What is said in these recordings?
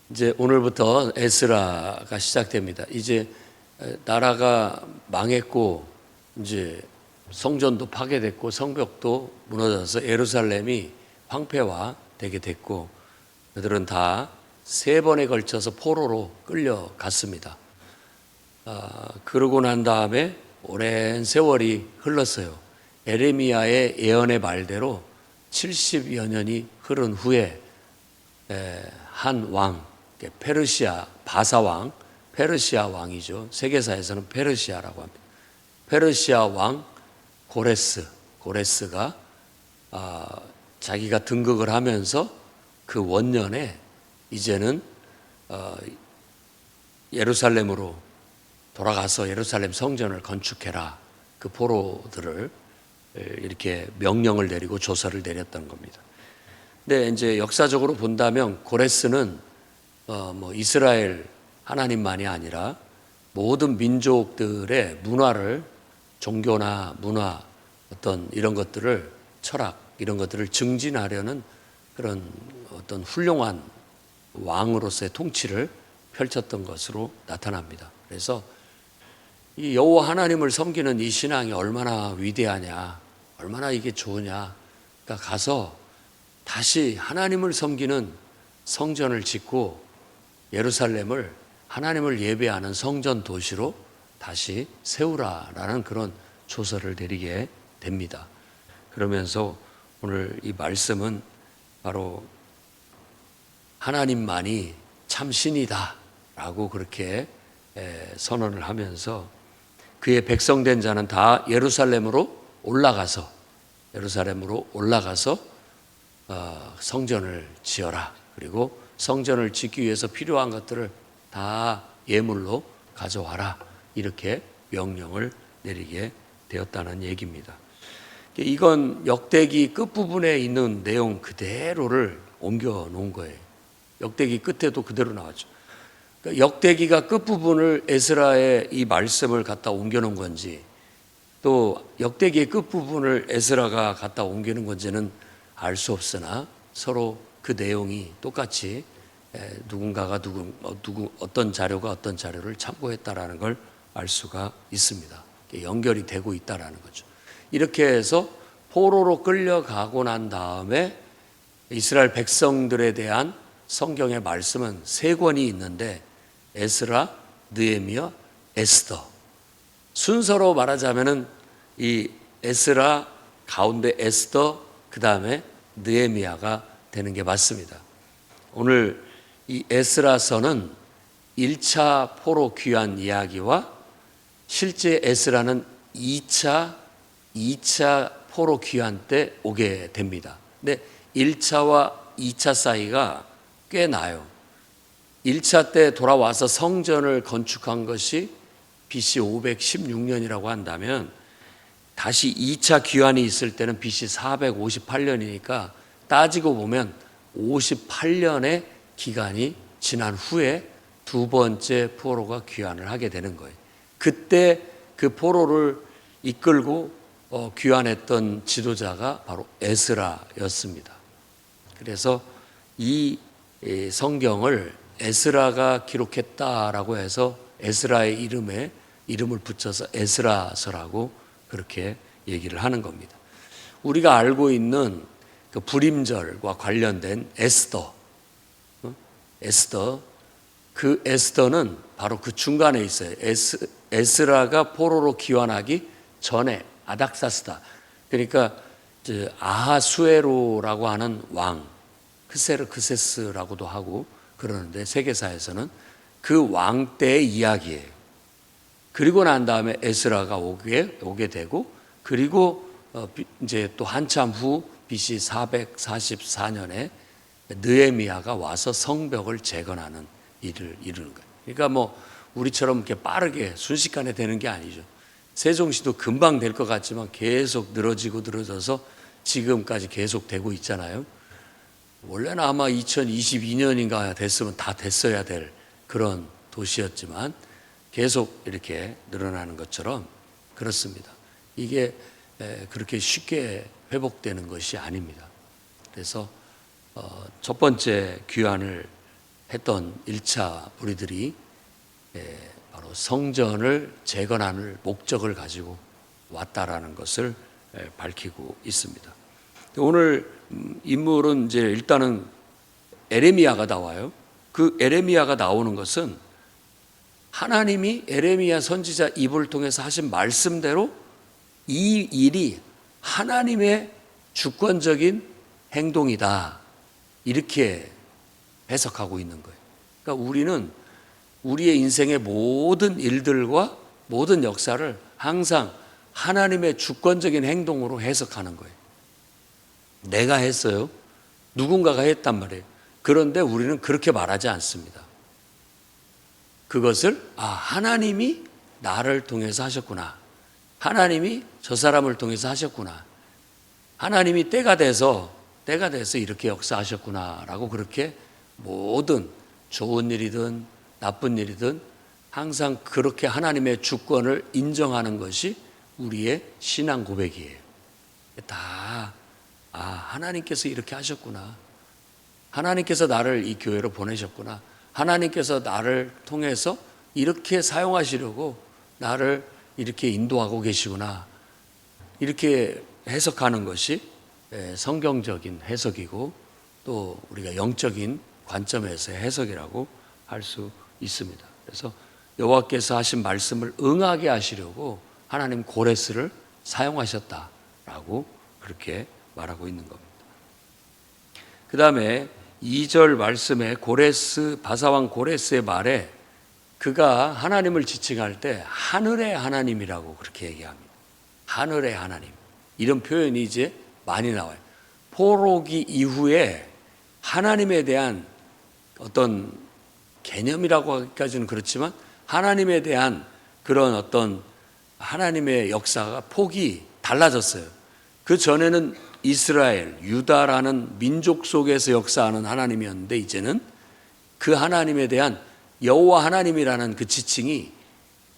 이제 오늘부터 에스라가 시작됩니다. 이제 나라가 망했고 이제 성전도 파괴됐고 성벽도 무너져서 예루살렘이 황폐화 되게 됐고 그들은 다 세 번에 걸쳐서 포로로 끌려갔습니다. 그러고 난 다음에 오랜 세월이 흘렀어요. 에레미야의 예언의 말대로 70여 년이 흐른 후에 한 왕, 페르시아 바사왕, 페르시아 왕이죠. 세계사에서는 페르시아라고 합니다. 페르시아 왕 고레스가 자기가 등극을 하면서 그 원년에 이제는 예루살렘으로 돌아가서 예루살렘 성전을 건축해라. 그 포로들을 이렇게 명령을 내리고 조서를 내렸던 겁니다. 근데 이제 역사적으로 본다면 고레스는 이스라엘 하나님만이 아니라 모든 민족들의 문화를 종교나 문화 어떤 이런 것들을 철학 이런 것들을 증진하려는 그런 어떤 훌륭한 왕으로서의 통치를 펼쳤던 것으로 나타납니다. 그래서 이 여호와 하나님을 섬기는 이 신앙이 얼마나 위대하냐, 얼마나 이게 좋으냐. 그러니까 가서 다시 하나님을 섬기는 성전을 짓고 예루살렘을 하나님을 예배하는 성전 도시로 다시 세우라라는 그런 조서를 내리게 됩니다. 그러면서 오늘 이 말씀은 바로 하나님만이 참 신이다 라고 그렇게 선언을 하면서 그의 백성된 자는 다 예루살렘으로 올라가서 성전을 지어라. 그리고 성전을 짓기 위해서 필요한 것들을 다 예물로 가져와라. 이렇게 명령을 내리게 되었다는 얘기입니다. 이건 역대기 끝부분에 있는 내용 그대로를 옮겨 놓은 거예요. 역대기 끝에도 그대로 나왔죠. 그러니까 역대기가 끝부분을 에스라의 이 말씀을 갖다 옮겨 놓은 건지 또 역대기의 끝부분을 에스라가 갖다 옮기는 건지는 알 수 없으나 서로 그 내용이 똑같이 누군가가 어떤 자료가 어떤 자료를 참고했다라는 걸 알 수가 있습니다. 연결이 되고 있다라는 거죠. 이렇게 해서 포로로 끌려가고 난 다음에 이스라엘 백성들에 대한 성경의 말씀은 세 권이 있는데 에스라, 느헤미야, 에스더. 순서로 말하자면은 이 에스라 가운데 에스더 그 다음에 느헤미야가 되는 게 맞습니다. 오늘 이 에스라서는 1차 포로 귀환 이야기와 실제 에스라는 2차 포로 귀환 때 오게 됩니다. 근데 1차와 2차 사이가 꽤 나요. 1차 때 돌아와서 성전을 건축한 것이 BC 516년이라고 한다면 다시 2차 귀환이 있을 때는 BC 458년이니까 따지고 보면 58년의 기간이 지난 후에 두 번째 포로가 귀환을 하게 되는 거예요. 그때 그 포로를 이끌고 귀환했던 지도자가 바로 에스라였습니다. 그래서 이 성경을 에스라가 기록했다라고 해서 에스라의 이름을 붙여서 에스라서라고 그렇게 얘기를 하는 겁니다. 우리가 알고 있는 그 불임절과 관련된 에스더, 그 에스더는 바로 그 중간에 있어요. 에스라가 포로로 귀환하기 전에 아닥사스다. 그러니까 아하수에로라고 하는 왕, 크세스라고도 하고 그러는데 세계사에서는 그 왕 때의 이야기예요. 그리고 난 다음에 에스라가 오게 되고 그리고 이제 또 한참 후 BC 444년에 느헤미야가 와서 성벽을 재건하는 일을 이루는 거예요. 그러니까 우리처럼 이렇게 빠르게 순식간에 되는 게 아니죠. 세종시도 금방 될 것 같지만 계속 늘어져서 지금까지 계속 되고 있잖아요. 원래는 아마 2022년인가 됐으면 다 됐어야 될 그런 도시였지만 계속 이렇게 늘어나는 것처럼 그렇습니다. 이게 그렇게 쉽게 회복되는 것이 아닙니다. 그래서 첫 번째 귀환을 했던 1차 무리들이 바로 성전을 재건하는 목적을 가지고 왔다라는 것을 밝히고 있습니다. 오늘 인물은 이제 일단은 에레미야가 나와요. 그 에레미야가 나오는 것은 하나님이 에레미야 선지자 입을 통해서 하신 말씀대로 이 일이 하나님의 주권적인 행동이다, 이렇게 해석하고 있는 거예요. 그러니까 우리는 우리의 인생의 모든 일들과 모든 역사를 항상 하나님의 주권적인 행동으로 해석하는 거예요. 내가 했어요. 누군가가 했단 말이에요. 그런데 우리는 그렇게 말하지 않습니다. 그것을 하나님이 나를 통해서 하셨구나, 하나님이 저 사람을 통해서 하셨구나, 하나님이 때가 돼서 이렇게 역사하셨구나 라고, 그렇게 모든 좋은 일이든 나쁜 일이든 항상 그렇게 하나님의 주권을 인정하는 것이 우리의 신앙 고백이에요. 다 하나님께서 이렇게 하셨구나, 하나님께서 나를 이 교회로 보내셨구나, 하나님께서 나를 통해서 이렇게 사용하시려고 나를 이렇게 인도하고 계시구나, 이렇게 해석하는 것이 성경적인 해석이고, 또 우리가 영적인 관점에서의 해석이라고 할 수 있습니다. 그래서 여호와께서 하신 말씀을 응하게 하시려고 하나님 고레스를 사용하셨다라고 그렇게 말하고 있는 겁니다. 그 다음에 2절 말씀에 바사왕 고레스의 말에 그가 하나님을 지칭할 때 하늘의 하나님이라고 그렇게 얘기합니다. 하늘의 하나님, 이런 표현이 이제 많이 나와요. 포로기 이후에 하나님에 대한 어떤 개념이라고 하기까지는 그렇지만 하나님에 대한 그런 어떤 하나님의 역사가 폭이 달라졌어요. 그 전에는 이스라엘, 유다라는 민족 속에서 역사하는 하나님이었는데, 이제는 그 하나님에 대한 여호와 하나님이라는 그 지칭이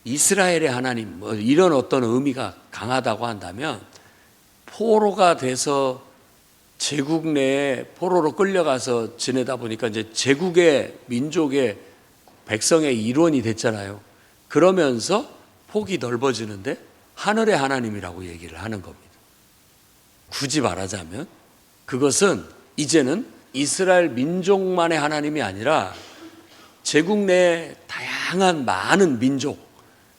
이스라엘의 하나님, 이런 어떤 의미가 강하다고 한다면, 포로가 돼서 제국 내에 포로로 끌려가서 지내다 보니까 이제 제국의 민족의 백성의 일원이 됐잖아요. 그러면서 폭이 넓어지는데 하늘의 하나님이라고 얘기를 하는 겁니다. 굳이 말하자면 그것은 이제는 이스라엘 민족만의 하나님이 아니라 제국 내에 다양한 많은 민족,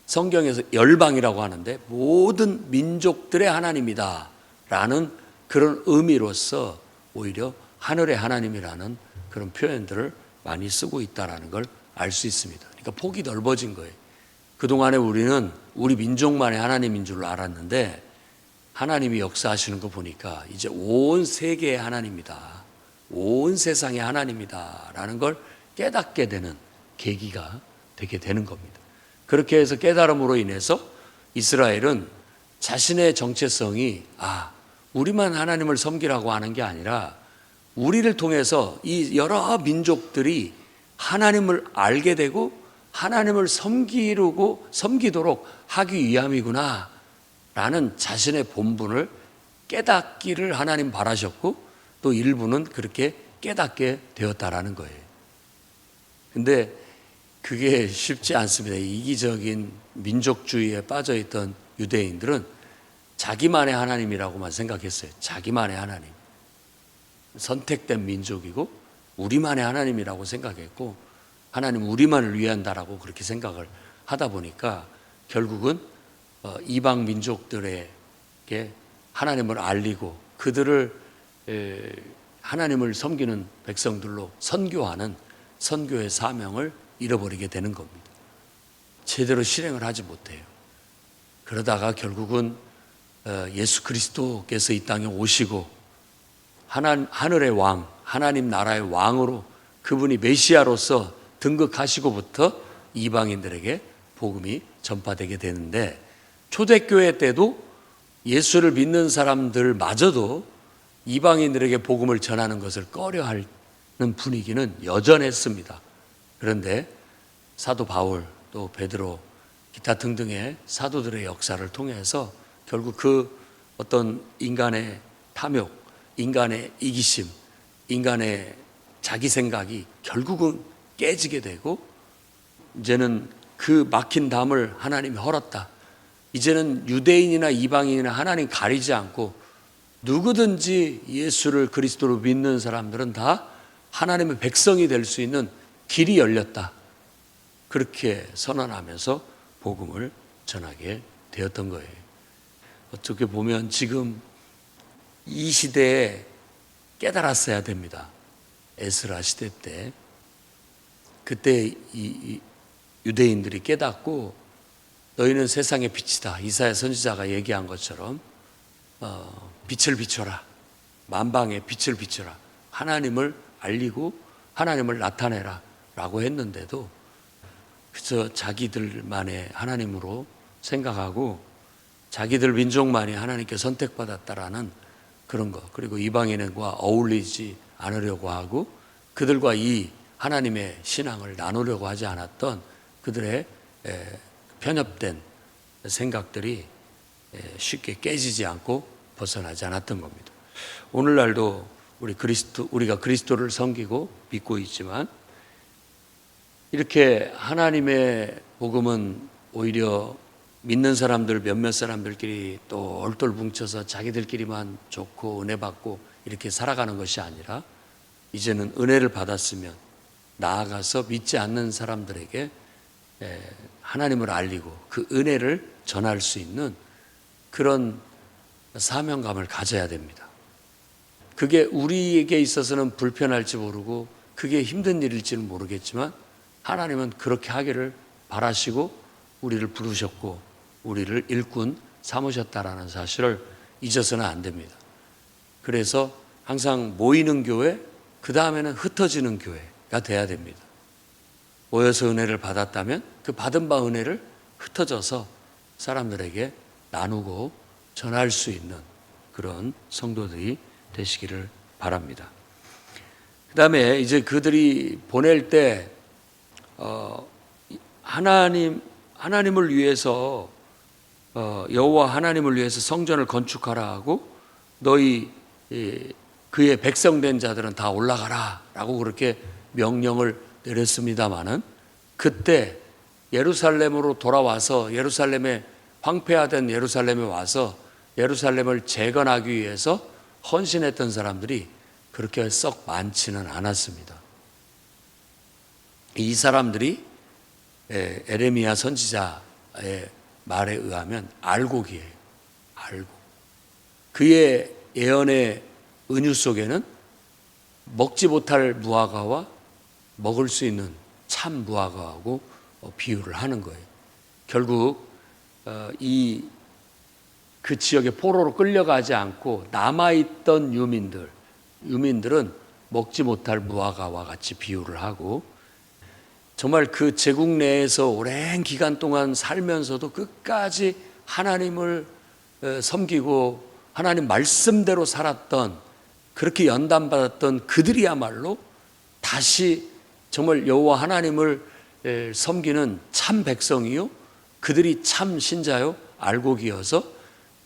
성경에서 열방이라고 하는데 모든 민족들의 하나님이다 라는 그런 의미로서 오히려 하늘의 하나님이라는 그런 표현들을 많이 쓰고 있다는 걸 알 수 있습니다. 그러니까 폭이 넓어진 거예요. 그동안에 우리는 우리 민족만의 하나님인 줄 알았는데 하나님이 역사하시는 거 보니까 이제 온 세계의 하나님이다, 온 세상의 하나님이다 라는 걸 깨닫게 되는 계기가 되게 되는 겁니다. 그렇게 해서 깨달음으로 인해서 이스라엘은 자신의 정체성이 우리만 하나님을 섬기라고 하는 게 아니라 우리를 통해서 이 여러 민족들이 하나님을 알게 되고 하나님을 섬기도록 하기 위함이구나 라는 자신의 본분을 깨닫기를 하나님 바라셨고, 또 일부는 그렇게 깨닫게 되었다라는 거예요. 근데 그게 쉽지 않습니다. 이기적인 민족주의에 빠져있던 유대인들은 자기만의 하나님이라고만 생각했어요. 자기만의 하나님, 선택된 민족이고 우리만의 하나님이라고 생각했고, 하나님 우리만을 위한다라고 그렇게 생각을 하다 보니까 결국은 이방 민족들에게 하나님을 알리고 그들을 하나님을 섬기는 백성들로 선교하는 선교의 사명을 잃어버리게 되는 겁니다. 제대로 실행을 하지 못해요. 그러다가 결국은 예수 그리스도께서 이 땅에 오시고 하늘의 왕, 하나님 나라의 왕으로 그분이 메시아로서 등극하시고부터 이방인들에게 복음이 전파되게 되는데, 초대교회 때도 예수를 믿는 사람들마저도 이방인들에게 복음을 전하는 것을 꺼려하는 분위기는 여전했습니다. 그런데 사도 바울, 또 베드로, 기타 등등의 사도들의 역사를 통해서 결국 그 어떤 인간의 탐욕, 인간의 이기심, 인간의 자기 생각이 결국은 깨지게 되고, 이제는 그 막힌 담을 하나님이 헐었다. 이제는 유대인이나 이방인이나 하나님 가리지 않고 누구든지 예수를 그리스도로 믿는 사람들은 다 하나님의 백성이 될 수 있는 길이 열렸다. 그렇게 선언하면서 복음을 전하게 되었던 거예요. 어떻게 보면 지금 이 시대에 깨달았어야 됩니다. 에스라 시대 때. 그때 이 유대인들이 깨닫고 너희는 세상의 빛이다. 이사야 선지자가 얘기한 것처럼 빛을 비춰라. 만방에 빛을 비춰라. 하나님을 알리고 하나님을 나타내라 라고 했는데도 그저 자기들만의 하나님으로 생각하고 자기들 민족만이 하나님께 선택받았다라는 그런 것, 그리고 이방인과 어울리지 않으려고 하고 그들과 이 하나님의 신앙을 나누려고 하지 않았던 그들의 편협된 생각들이 쉽게 깨지지 않고 벗어나지 않았던 겁니다. 오늘날도 우리가 그리스도를 섬기고 믿고 있지만 이렇게 하나님의 복음은 오히려 믿는 사람들 몇몇 사람들끼리 또 얼떨 뭉쳐서 자기들끼리만 좋고 은혜 받고 이렇게 살아가는 것이 아니라 이제는 은혜를 받았으면 나아가서 믿지 않는 사람들에게 하나님을 알리고 그 은혜를 전할 수 있는 그런 사명감을 가져야 됩니다. 그게 우리에게 있어서는 불편할지 모르고 그게 힘든 일일지는 모르겠지만 하나님은 그렇게 하기를 바라시고 우리를 부르셨고 우리를 일꾼 삼으셨다라는 사실을 잊어서는 안 됩니다. 그래서 항상 모이는 교회, 그 다음에는 흩어지는 교회가 돼야 됩니다. 모여서 은혜를 받았다면 그 받은 바 은혜를 흩어져서 사람들에게 나누고 전할 수 있는 그런 성도들이 되시기를 바랍니다. 그 다음에 이제 그들이 보낼 때 하나님을 위해서 여호와 하나님을 위해서 성전을 건축하라 하고 너희 그의 백성된 자들은 다 올라가라 라고 그렇게 명령을 내렸습니다마는 그때 예루살렘으로 돌아와서 예루살렘에 황폐화된 예루살렘에 와서 예루살렘을 재건하기 위해서 헌신했던 사람들이 그렇게 썩 많지는 않았습니다. 이 사람들이 에레미야 선지자의 말에 의하면 알곡이에요. 알곡. 그의 예언의 은유 속에는 먹지 못할 무화과와 먹을 수 있는 참 무화과하고 비유를 하는 거예요. 결국 그 지역에 포로로 끌려가지 않고 남아있던 유민들은 먹지 못할 무화과와 같이 비유를 하고 정말 그 제국 내에서 오랜 기간 동안 살면서도 끝까지 하나님을 섬기고 하나님 말씀대로 살았던 그렇게 연단받았던 그들이야말로 다시 정말 여호와 하나님을 섬기는 참 백성이요 그들이 참 신자요 알곡이어서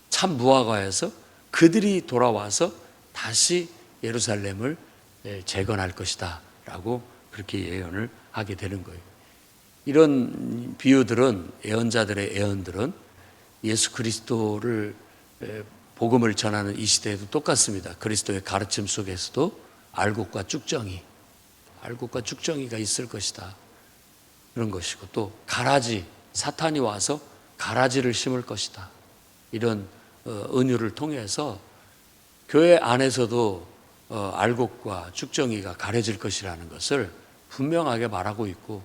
참 무화과여서 그들이 돌아와서 다시 예루살렘을 재건할 것이다 라고 그렇게 예언을 하게 되는 거예요. 이런 비유들은 예언자들의 예언들은 예수 그리스도를 복음을 전하는 이 시대에도 똑같습니다. 그리스도의 가르침 속에서도 알곡과 쭉정이가 있을 것이다. 그런 것이고 또 가라지, 사탄이 와서 가라지를 심을 것이다. 이런 은유를 통해서 교회 안에서도 알곡과 쭉정이가 가려질 것이라는 것을 분명하게 말하고 있고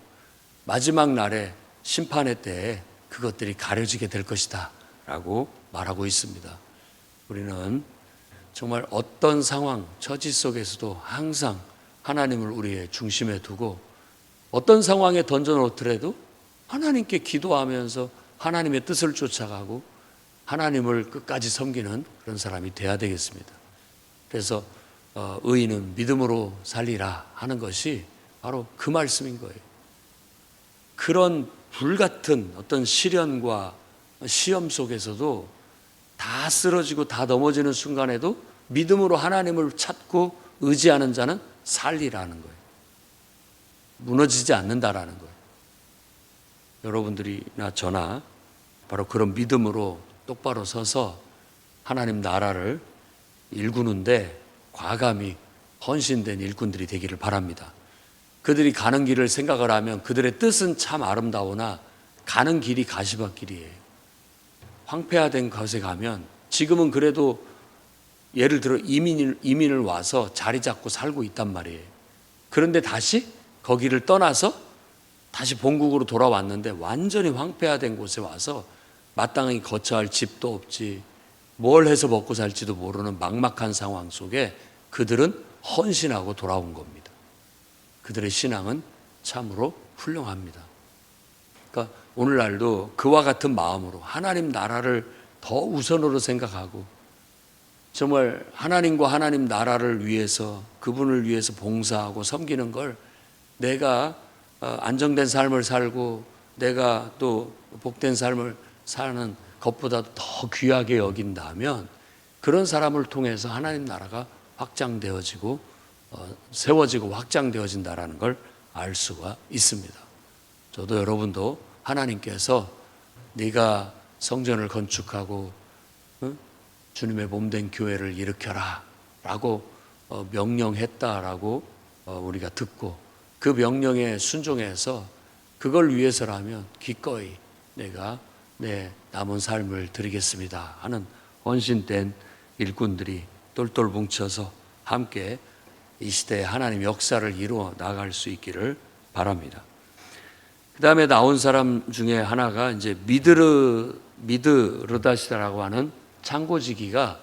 마지막 날에 심판의 때에 그것들이 가려지게 될 것이다 라고 말하고 있습니다. 우리는 정말 어떤 상황, 처지 속에서도 항상 하나님을 우리의 중심에 두고 어떤 상황에 던져놓더라도 하나님께 기도하면서 하나님의 뜻을 쫓아가고 하나님을 끝까지 섬기는 그런 사람이 돼야 되겠습니다. 그래서 의인은 믿음으로 살리라 하는 것이 바로 그 말씀인 거예요. 그런 불같은 어떤 시련과 시험 속에서도 다 쓰러지고 다 넘어지는 순간에도 믿음으로 하나님을 찾고 의지하는 자는 살리라는 거예요. 무너지지 않는다라는 거예요. 여러분들이나 저나 바로 그런 믿음으로 똑바로 서서 하나님 나라를 일구는데 과감히 헌신된 일꾼들이 되기를 바랍니다. 그들이 가는 길을 생각을 하면 그들의 뜻은 참 아름다우나 가는 길이 가시밭길이에요. 황폐화된 곳에 가면 지금은 그래도 예를 들어 이민을 와서 자리 잡고 살고 있단 말이에요. 그런데 다시 거기를 떠나서 다시 본국으로 돌아왔는데 완전히 황폐화된 곳에 와서 마땅히 거처할 집도 없지, 뭘 해서 먹고 살지도 모르는 막막한 상황 속에 그들은 헌신하고 돌아온 겁니다. 그들의 신앙은 참으로 훌륭합니다. 그러니까 오늘날도 그와 같은 마음으로 하나님 나라를 더 우선으로 생각하고 정말 하나님과 하나님 나라를 위해서 그분을 위해서 봉사하고 섬기는 걸 내가 안정된 삶을 살고 내가 또 복된 삶을 사는 것보다 더 귀하게 여긴다면 그런 사람을 통해서 하나님 나라가 확장되어지고 세워지고 확장되어진다라는 걸 알 수가 있습니다. 저도 여러분도 하나님께서 네가 성전을 건축하고 주님의 몸된 교회를 일으켜라 라고 명령했다라고 우리가 듣고 그 명령에 순종해서 그걸 위해서라면 기꺼이 내가 내 남은 삶을 드리겠습니다 하는 헌신된 일꾼들이 똘똘 뭉쳐서 함께 이 시대에 하나님 역사를 이루어 나갈 수 있기를 바랍니다. 그 다음에 나온 사람 중에 하나가 이제 미드르다시다라고 하는 창고지기가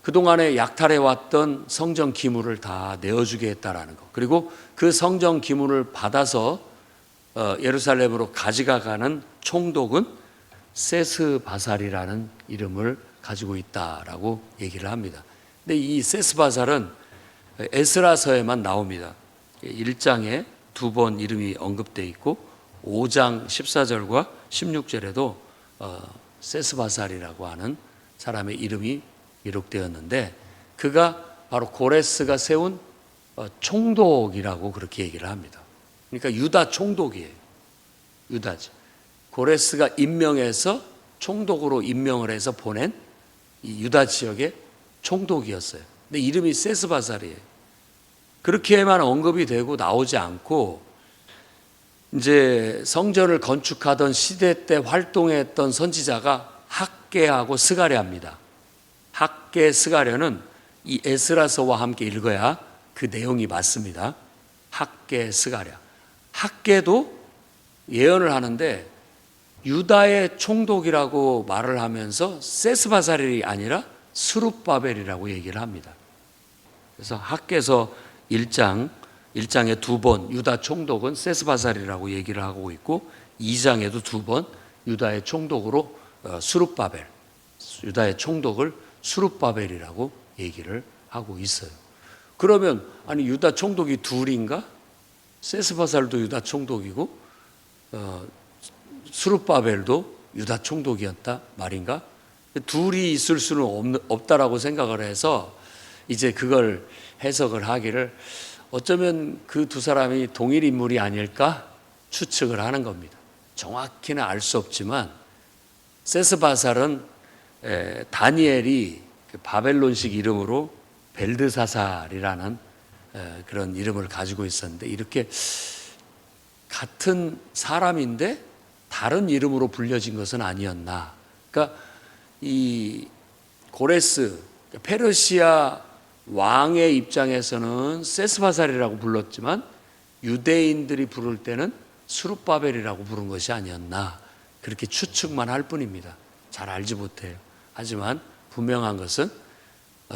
그동안에 약탈해왔던 성전 기물을 다 내어주게 했다라는 것, 그리고 그 성전 기물을 받아서 예루살렘으로 가져가가는 총독은 세스바살이라는 이름을 가지고 있다라고 얘기를 합니다. 근데 이 세스바살은 에스라서에만 나옵니다. 1장에 2번 이름이 언급되어 있고 5장 14절과 16절에도 세스바살이라고 하는 사람의 이름이 기록되었는데 그가 바로 고레스가 세운 총독이라고 그렇게 얘기를 합니다. 그러니까 유다 총독이에요. 유다죠. 고레스가 임명해서 총독으로 임명을 해서 보낸 이 유다 지역의 총독이었어요. 근데 이름이 세스바살이에요. 그렇게만 언급이 되고 나오지 않고 이제 성전을 건축하던 시대 때 활동했던 선지자가 학개하고 스가랴입니다. 학개, 스가랴는 이 에스라서와 함께 읽어야 그 내용이 맞습니다. 학개, 스가랴. 학개도 예언을 하는데 유다의 총독이라고 말을 하면서 세스바살이 아니라 스룹바벨이라고 얘기를 합니다. 그래서 학개서 1장에 2번 유다 총독은 세스바살이라고 얘기를 하고 있고 2장에도 2번 유다의 총독으로 스룹바벨, 유다의 총독을 스룹바벨이라고 얘기를 하고 있어요. 그러면 아니 유다 총독이 둘인가? 세스바살도 유다 총독이고 스룹바벨도 유다 총독이었다 말인가? 둘이 있을 수는 없다라고 생각을 해서 이제 그걸 해석을 하기를 어쩌면 그 두 사람이 동일 인물이 아닐까 추측을 하는 겁니다. 정확히는 알 수 없지만 세스바살은 다니엘이 바벨론식 이름으로 벨드사살이라는 그런 이름을 가지고 있었는데 이렇게 같은 사람인데 다른 이름으로 불려진 것은 아니었나. 그러니까 이 고레스 페르시아 왕의 입장에서는 세스바살이라고 불렀지만 유대인들이 부를 때는 스룹바벨이라고 부른 것이 아니었나 그렇게 추측만 할 뿐입니다. 잘 알지 못해요. 하지만 분명한 것은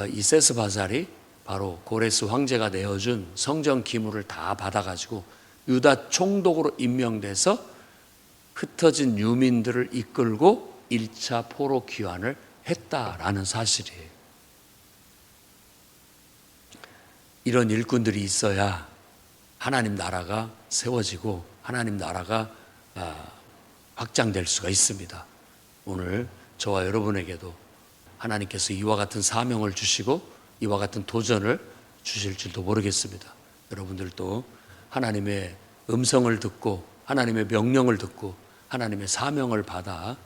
이 세스바살이 바로 고레스 황제가 내어준 성전 기물을 다 받아가지고 유다 총독으로 임명돼서 흩어진 유민들을 이끌고 1차 포로 귀환을 했다라는 사실이에요. 이런 일꾼들이 있어야 하나님 나라가 세워지고 하나님 나라가 확장될 수가 있습니다. 오늘 저와 여러분에게도 하나님께서 이와 같은 사명을 주시고 이와 같은 도전을 주실 줄도 모르겠습니다. 여러분들도 하나님의 음성을 듣고 하나님의 명령을 듣고 하나님의 사명을 받아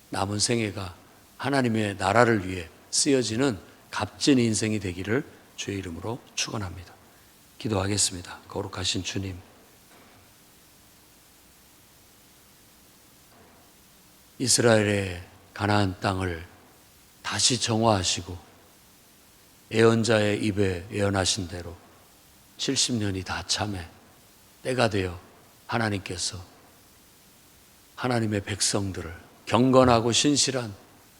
남은 생애가 하나님의 나라를 위해 쓰여지는 값진 인생이 되기를 주의 이름으로 축원합니다. 기도하겠습니다. 거룩하신 주님, 이스라엘의 가나안 땅을 다시 정화하시고 예언자의 입에 예언하신 대로 70년이 다 참에 때가 되어 하나님께서 하나님의 백성들을, 경건하고 신실한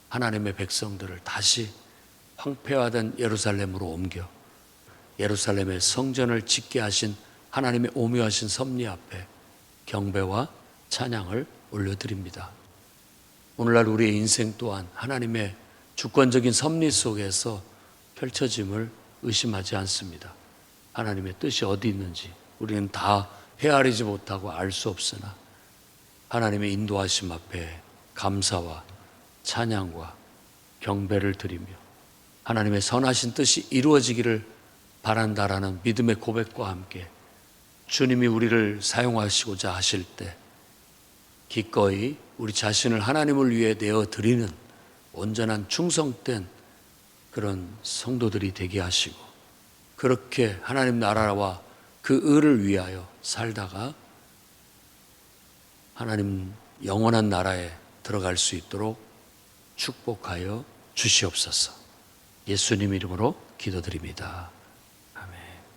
하나님의 백성들을 다시 황폐화된 예루살렘으로 옮겨 예루살렘의 성전을 짓게 하신 하나님의 오묘하신 섭리 앞에 경배와 찬양을 올려드립니다. 오늘날 우리의 인생 또한 하나님의 주권적인 섭리 속에서 펼쳐짐을 의심하지 않습니다. 하나님의 뜻이 어디 있는지 우리는 다 헤아리지 못하고 알 수 없으나 하나님의 인도하심 앞에 감사와 찬양과 경배를 드리며 하나님의 선하신 뜻이 이루어지기를 바란다라는 믿음의 고백과 함께 주님이 우리를 사용하시고자 하실 때 기꺼이 우리 자신을 하나님을 위해 내어드리는 온전한 충성된 그런 성도들이 되게 하시고 그렇게 하나님 나라와 그 의를 위하여 살다가 하나님 영원한 나라에 들어갈 수 있도록 축복하여 주시옵소서. 예수님 이름으로 기도드립니다.